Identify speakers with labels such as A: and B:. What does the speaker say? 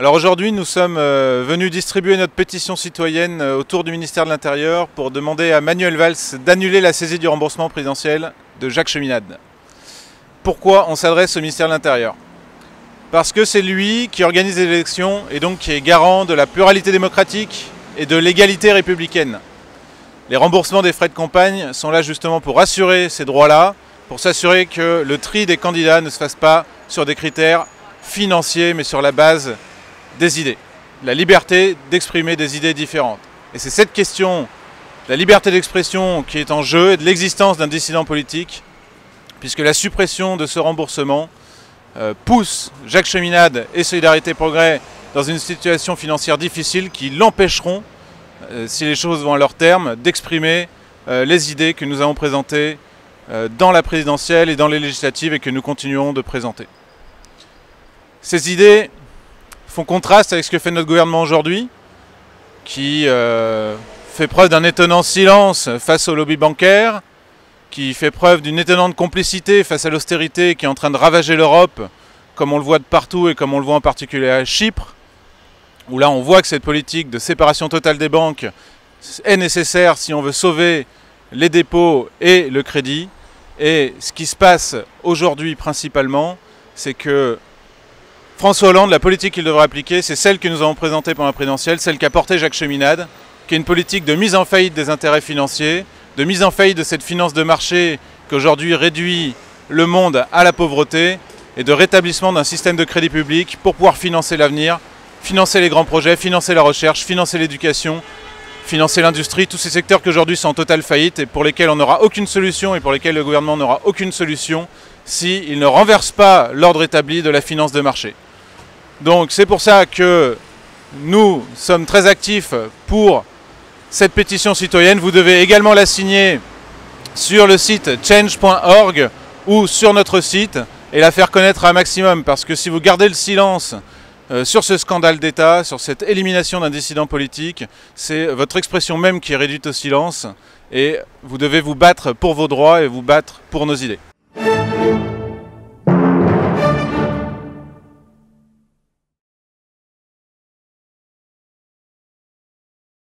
A: Alors aujourd'hui, nous sommes venus distribuer notre pétition citoyenne autour du ministère de l'Intérieur pour demander à Manuel Valls d'annuler la saisie du remboursement présidentiel de Jacques Cheminade. Pourquoi on s'adresse au ministère de l'Intérieur? Parce que c'est lui qui organise les élections et donc qui est garant de la pluralité démocratique et de l'égalité républicaine. Les remboursements des frais de campagne sont là justement pour assurer ces droits-là, pour s'assurer que le tri des candidats ne se fasse pas sur des critères financiers mais sur la base des idées. La liberté d'exprimer des idées différentes. Et c'est cette question, la liberté d'expression qui est en jeu et de l'existence d'un dissident politique, puisque la suppression de ce remboursement pousse Jacques Cheminade et Solidarité Progrès dans une situation financière difficile qui l'empêcheront, si les choses vont à leur terme, d'exprimer les idées que nous avons présentées dans la présidentielle et dans les législatives et que nous continuons de présenter. Ces idées font contraste avec ce que fait notre gouvernement aujourd'hui, qui fait preuve d'un étonnant silence face au lobby bancaire, qui fait preuve d'une étonnante complicité face à l'austérité qui est en train de ravager l'Europe, comme on le voit de partout et comme on le voit en particulier à Chypre, où là on voit que cette politique de séparation totale des banques est nécessaire si on veut sauver les dépôts et le crédit. Et ce qui se passe aujourd'hui principalement, c'est que François Hollande, la politique qu'il devrait appliquer, c'est celle que nous avons présentée pendant la présidentielle, celle qu'a portée Jacques Cheminade, qui est une politique de mise en faillite des intérêts financiers, de mise en faillite de cette finance de marché qui aujourd'hui réduit le monde à la pauvreté, et de rétablissement d'un système de crédit public pour pouvoir financer l'avenir, financer les grands projets, financer la recherche, financer l'éducation, financer l'industrie, tous ces secteurs qui aujourd'hui sont en totale faillite et pour lesquels on n'aura aucune solution et pour lesquels le gouvernement n'aura aucune solution s'il ne renverse pas l'ordre établi de la finance de marché. Donc c'est pour ça que nous sommes très actifs pour cette pétition citoyenne. Vous devez également la signer sur le site change.org ou sur notre site et la faire connaître un maximum, parce que si vous gardez le silence sur ce scandale d'État, sur cette élimination d'un dissident politique, c'est votre expression même qui est réduite au silence et vous devez vous battre pour vos droits et vous battre pour nos idées.